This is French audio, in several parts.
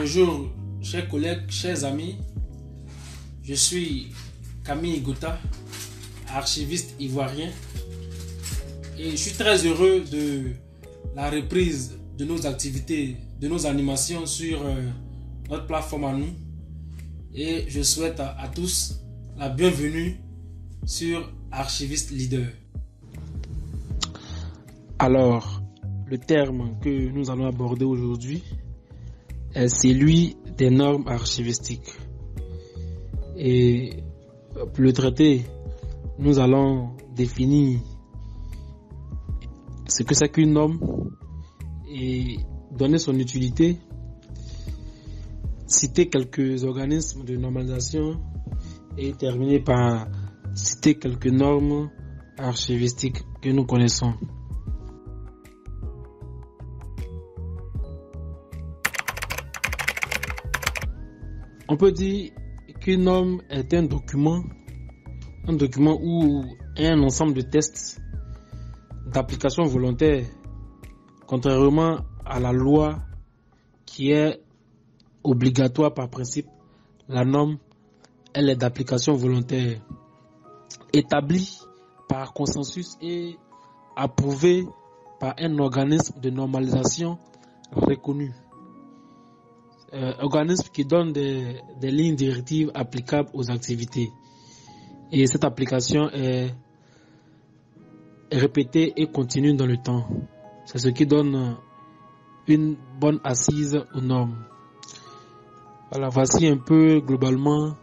Bonjour, chers collègues, chers amis. Je suis Camille Gota, archiviste ivoirien. Et je suis très heureux de la reprise de nos activités, de nos animations sur notre plateforme à nous. Et je souhaite à tous la bienvenue sur Archiviste Leader. Alors, le terme que nous allons aborder aujourd'hui est celui des normes archivistiques. Et pour le traiter, nous allons définir ce que c'est qu'une norme et donner son utilité, citer quelques organismes de normalisation et terminer par citer quelques normes archivistiques que nous connaissons. On peut dire qu'une norme est un document où est un ensemble de tests d'application volontaire, contrairement à la loi qui est obligatoire par principe. La norme, elle est d'application volontaire, établie par consensus et approuvée par un organisme de normalisation reconnu. Organisme qui donne des lignes directives applicables aux activités. Et cette application est répétée et continue dans le temps. C'est ce qui donne une bonne assise aux normes. Voilà, voici un peu globalement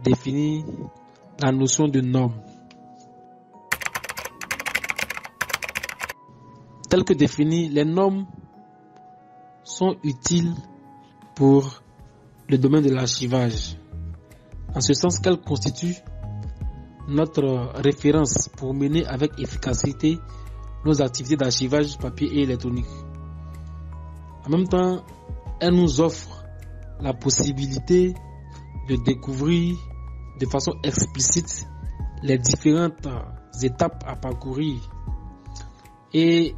défini la notion de norme. Telles que définies, les normes sont utiles pour le domaine de l'archivage, en ce sens qu'elle constitue notre référence pour mener avec efficacité nos activités d'archivage papier et électronique. En même temps, elle nous offre la possibilité de découvrir de façon explicite les différentes étapes à parcourir et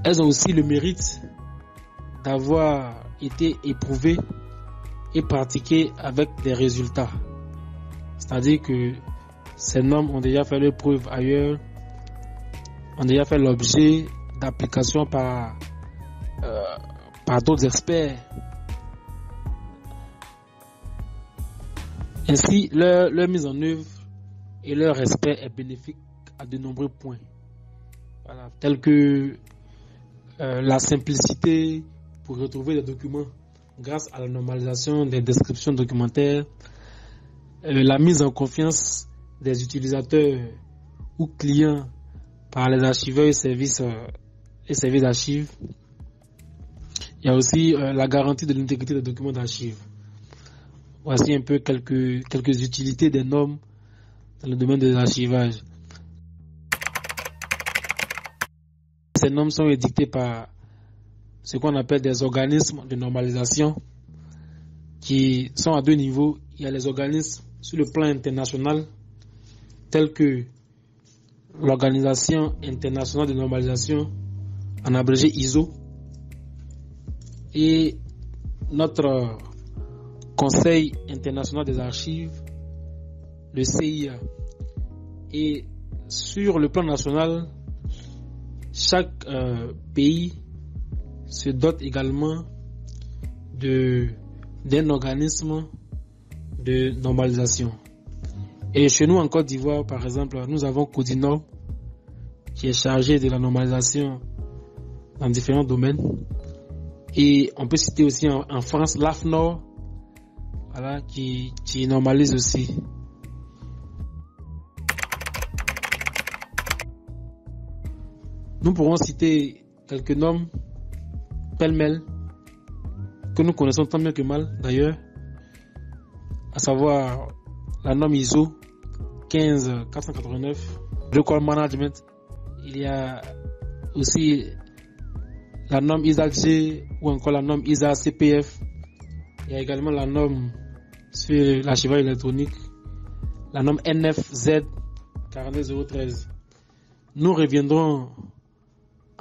elles ont aussi le mérite d'avoir été éprouvées et pratiquées avec des résultats. C'est-à-dire que ces normes ont déjà fait leur preuve ailleurs, ont déjà fait l'objet d'applications par d'autres experts. Ainsi, leur mise en œuvre et leur respect est bénéfique à de nombreux points. Voilà, tels que la simplicité pour retrouver les documents grâce à la normalisation des descriptions documentaires, la mise en confiance des utilisateurs ou clients par les archiveurs et services d'archives. Il y a aussi la garantie de l'intégrité des documents d'archives. Voici un peu quelques utilités des normes dans le domaine de l'archivage. Ces normes sont édictées par ce qu'on appelle des organismes de normalisation qui sont à deux niveaux. Il y a les organismes sur le plan international tels que l'Organisation internationale de normalisation, en abrégé ISO, et notre Conseil international des archives, le CIA. Et sur le plan national, chaque pays se dote également d'un organisme de normalisation. Et chez nous en Côte d'Ivoire, par exemple, nous avons Codinor qui est chargé de la normalisation dans différents domaines. Et on peut citer aussi en France l'AFNOR, voilà, qui normalise aussi. Nous pourrons citer quelques normes pêle-mêle que nous connaissons tant bien que mal d'ailleurs, à savoir la norme ISO 15489, Record Management. Il y a aussi la norme ISA-G ou encore la norme ISA-CPF. Il y a également la norme sur l'archivage électronique, la norme NFZ 42013. Nous reviendrons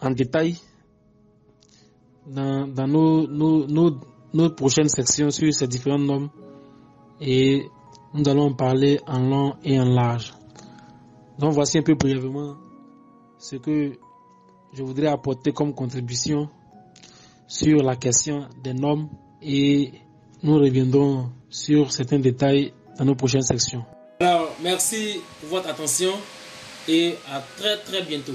en détail dans nos prochaines sections sur ces différentes normes et nous allons en parler en long et en large. Donc voici un peu brièvement ce que je voudrais apporter comme contribution sur la question des normes et nous reviendrons sur certains détails dans nos prochaines sections. Alors, merci pour votre attention et à très très bientôt.